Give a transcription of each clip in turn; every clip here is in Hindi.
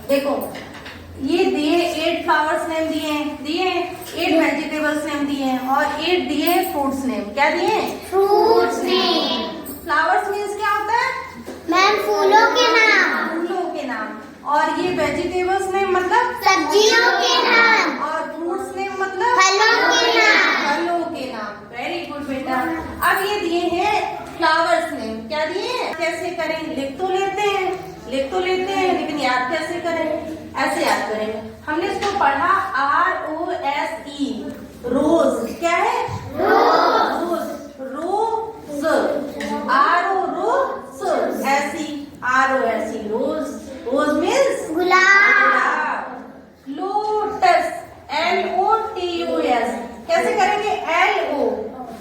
देखो ये दिए 8 फ्लावर्स नेम दिए 8 वेजिटेबल्स नेम दिए हैं और 8 दिए फ्रूट्स नेम। क्या दिए? Fruits name. फ्लावर्स मीन्स क्या होता है मैम फूलों के नाम। फूलों के नाम। और ये वेजिटेबल्स नेम मतलब सब्जियों के नाम। और फ्रूट्स नेम मतलब फलों के नाम। फलों के नाम। वेरी गुड बेटा। अब ये दिए हैं फ्लावर्स नेम। क्या दिए हैं? कैसे करें? लिख तो लेते हैं लेकिन याद कैसे करें? ऐसे याद करेंगे। हमने इसको पढ़ा ROSE रोज। क्या है? रोज। रोज रोज ऐसी ROSE रोज। रोज मीन्स गुलाब। Lotus LOTUS। कैसे करेंगे?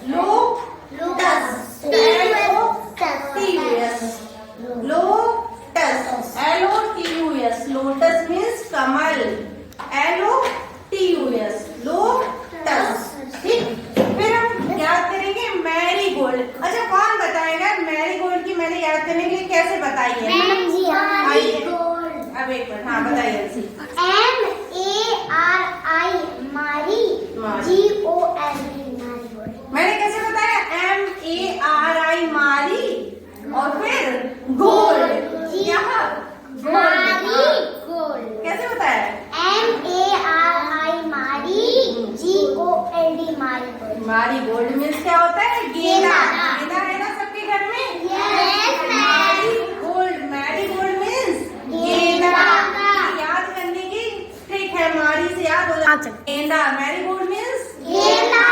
Lotus LOTUS। लोटस मीन्स कमल। LOTUS lotus. ठीक। फिर हम याद करेंगे मैरी गोल्ड। अच्छा कौन बताएगा मैरी गोल्ड की मैंने याद करने के लिए कैसे बताई है? मैम जी अब एक मिनट। हाँ बताइए ऐसी। MARI मारी। GOLD मैंने कैसे बताया? MARI मारी और फिर गोल्ड। यहाँ मारी गोल्ड। कैसे बताया? MARI मारी। GOLD मारी गोल्ड। मारी गोल्ड मीन्स क्या होता है? गेंदा। गेंदा। गेंदा है ना सबके घर में? Yes, मैरी गोल्ड मीन्स गेंदा। याद करने की ट्रिक है, मारी से याद हो जाता है। गेंदा। मैरी गोल्ड मीन्स गेंदा।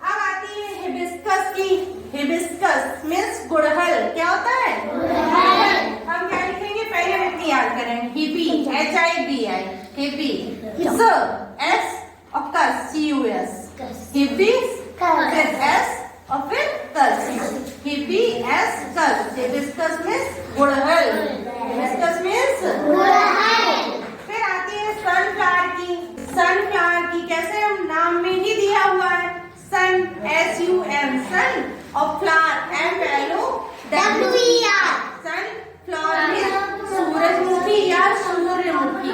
अब आती है हिबिस्कस की। हिबिस्कस मीन्स गुड़हल। क्या होता है? हम क्या लिखेंगे? पहले हम इतनी याद करेंगे। Heebie HIBI heebie. S और कस CUS। हिबिस फिर S और फिर कस। हिबिस्कस। हिबिस्कस मीन्स गुड़हल। हिबिस्कस मीन्स गुड़हल। फिर आती है सनफ्लावर की। सनफ्लावर की कैसे? हम नाम में ही दिया हुआ है सन SUN सन और फ्लावर FLOWER। सनफ्लावर मीन्स सूरजमुखी या सूर्यमुखी।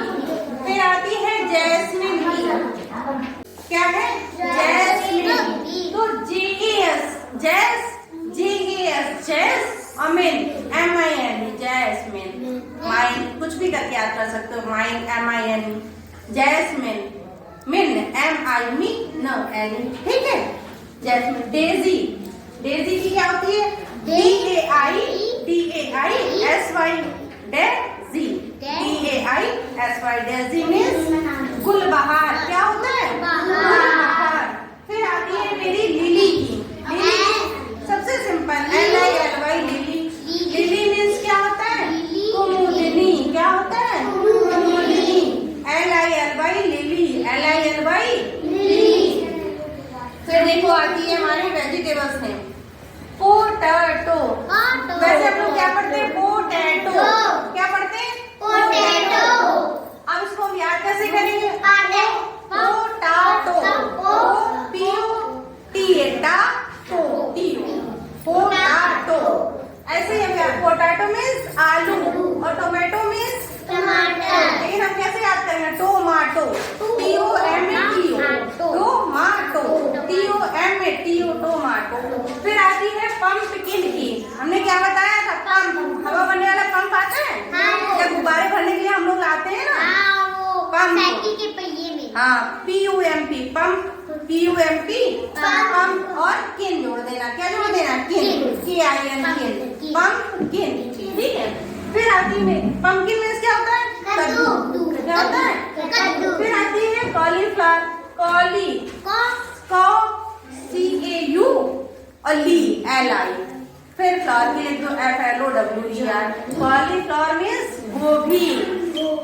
फिर आती है जैस्मिन की। क्या है? जैस्मिन। तो जैस अमीन MIN जैस्मिन। माइन कुछ भी करके याद कर सकते हो। Mine MIN jasmine. Min MIN ठीक है। जैस्मिन। डेजी। डेजी की क्या होती है? DAISY daisy. DAISY daisy means गुलबहार। क्या होता है? गुलबहार। फिर आती है मेरी लिली की। लिली सबसे simple LILY lily. Lily means क्या होता है? कुमुदिनी। क्या होता है? कुमुदिनी। LILY lily. LILY lily. फिर देखो आती है हमारी वेजिटेबल्स में पोटैटो। वैसे हम लोग क्या पढ़ते हैं? पोटैटो। क्या पढ़ते हैं? पोटैटो। अब इसको हम याद कैसे करेंगे? पोटैटो। पोटैटो। ऐसे ही हम पोटैटो मीन्स आलू और टोमेटो मीन्स टमाटर। लेकिन हम कैसे याद करेंगे? टोमाटो। TOMATO tomato. फिर आती है पंपकिन की। हमने क्या बताया था? पंप। हवा भरने वाला पंप आता है या गुब्बारे भरने के लिए हम लोग लाते हैं ना? पंप। साइकिल के पहिए में। हाँ PUMP पंप। PUMP पंप और किन जोड़ देना। क्या जोड़ देना? किन। KIN किन। पंपकिन। ठीक है। फिर आती है पंपकिन मीन्स क्या होता है? कद्दू। क्या होता है? कद्दू। फिर आती है कॉलीफ्लावर। CAU और LI। फिर फ्लावर के लिए जो FLOWER। कॉलीफ्लावर मीन्स गोभी।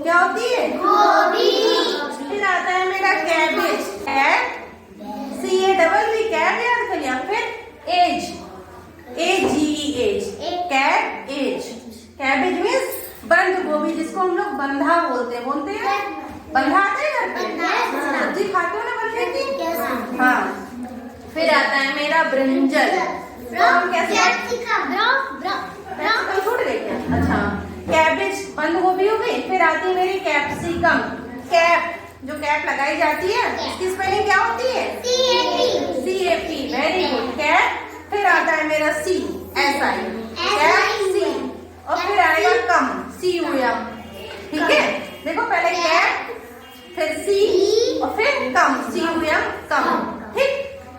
क्या होती है? गोभी। फिर आता है मेरा कैबेज। CABB कैब याद कर लिया। फिर age AGE cabbage. Cabbage means बंद गोभी जिसको हम लोग बंधा बोलते हैं। बंधा आता है घर पे? सब्जी खाते हो ना बंधे की? हाँ। फिर आता है मेरा ब्रिंजल। तो हम कैसे छूट गई क्या? अच्छा कैबेज बंद गोभी हो गई। फिर आती है मेरी कैप्सिकम। कैप, जो कैप लगाई जाती है इसकी स्पेलिंग क्या होती है? CAP। Very good, cap. फिर आता है मेरा C, SI, कैप C। और फिर आएगा कम, CUM। ठीक है, देखो पहले कैप, फिर C और फिर कम, CUM, कम। ठीक,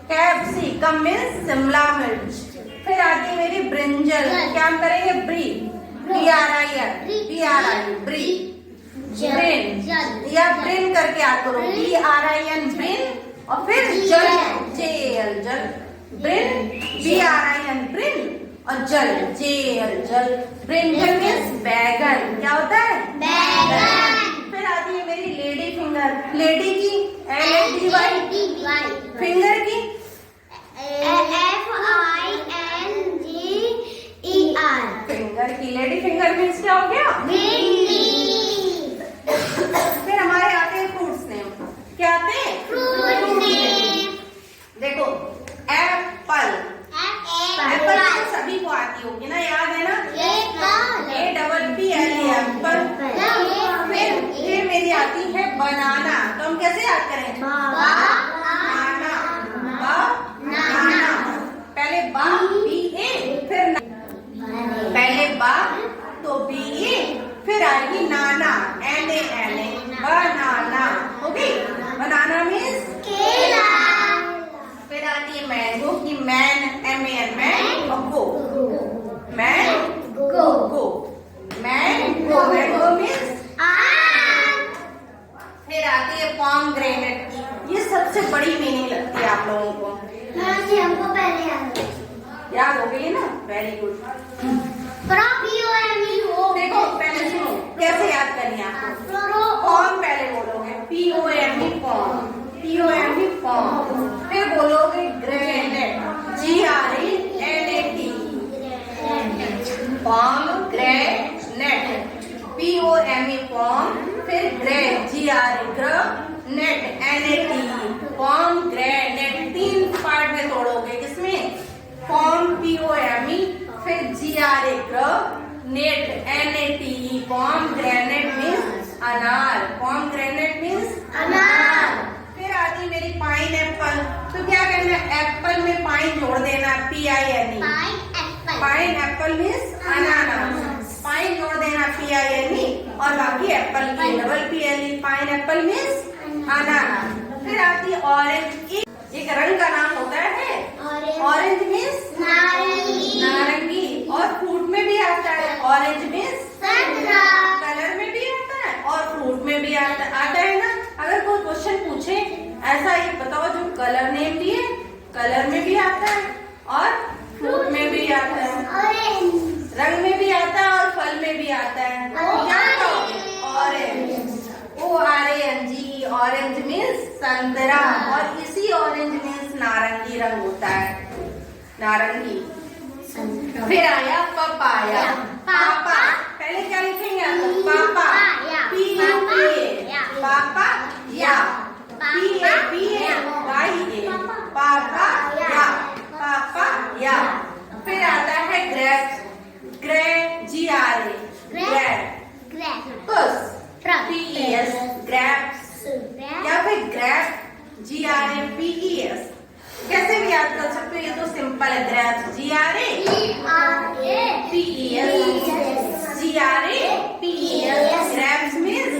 कैप्सिकम मीन्स शिमला मिर्च। फिर आती है मेरी ब्रिंजल। क्या हम करेंगे? ब्री, BRIN, ब्री। ब्रिन या ब्रिन करके याद करो, BRIN, ब्रिन। और फिर जल, JAL, जल। Brin, BRIN, Brin. और जल, JAL, जल। ब्रिंजल मीन्स बैगन। क्या होता है? बैगन। फिर आती है मेरी लेडी फिंगर। लेडी की LADY, फिंगर की FINGER। फिंगर की, लेडी फिंगर मीन्स क्या हो गया? फिर हमारे आते हैं फ्रूट्स नेम। क्या आते हैं? देखो, एप्पल। एप्पल तो सभी को आती होगी ना, याद है ना? APPLE, Apple. फिर मेरी आती है बनाना। तो हम कैसे याद करें? बनाना, बनाना। पहले बा, BA, फिर पहले बा तो BA, फिर आएगी नाना, NANA, बनाना। ओके, बनाना मीन्स केला। फिर आती है मैंगो की, मैन, MAN, मैन। और गो, मैंगो, गो, मैंगो, मैंगो मीन्स। फिर आती है पॉमग्रेनेट की। ये सबसे बड़ी मीनिंग लगती है आप लोगों को। हमको पहले याद हो गई ना? Very good. देखो पहले सुनो, कैसे याद करनी है आपको। पॉम पहले बोलोगे, POME, पॉम, POME, पॉम। फिर बोलोगे ग्रेनेट, GRANAT, पॉम ग्रेनेट, POME, पॉम। फिर ग्रे, GRANAT, पॉम ग्रेनेट। 3 पार्ट में तोड़ोगे, किसमें? पॉम, POME, फिर GRANAT, पॉम ग्रेनेट मीन्स अनार। पॉम ग्रेनेट मीन्स अनार। फिर आती मेरी पाइन एप्पल। तो क्या करना है? एप्पल में पाइन जोड़ देना, PINE। पाइन एप्पल मीन्स अनानास। पाइन जोड़ देना, PINE। और बाकी एप्पल की PPLE, पाइन एप्पल मीन्स अनानास। फिर आती है ऑरेंज। एक रंग का नाम होता है ऑरेंज मीन्स नारंगी। और फ्रूट में भी आता है, ऑरेंज मीन्स कलर में भी आता है और फ्रूट में भी आता है ना। अगर कोई क्वेश्चन पूछे ऐसा ही बताओ जो कलर नेम भी है, कलर में भी आता है और फ्रूट में भी आता है, रंग में भी आता है और फल में भी आता है। क्या बताओगे? ऑरेंज, ORANG, ऑरेंज मीन्स संतरा। और इसी ऑरेंज मीन्स नारंगी रंग होता है, नारंगी। फिर आया पपाया। पापा, पहले क्या लिखेंगे आप? पापा, PAPA, पापा या, PAPA, पापा या, पापा या। फिर आता है grapes. Grey, GRAPS, PES, grapes. या फिर ग्रेप, GRAPES। कैसे भी याद कर सकते हो, ये तो सिंपल है। Grapes, GRAPES, grapes means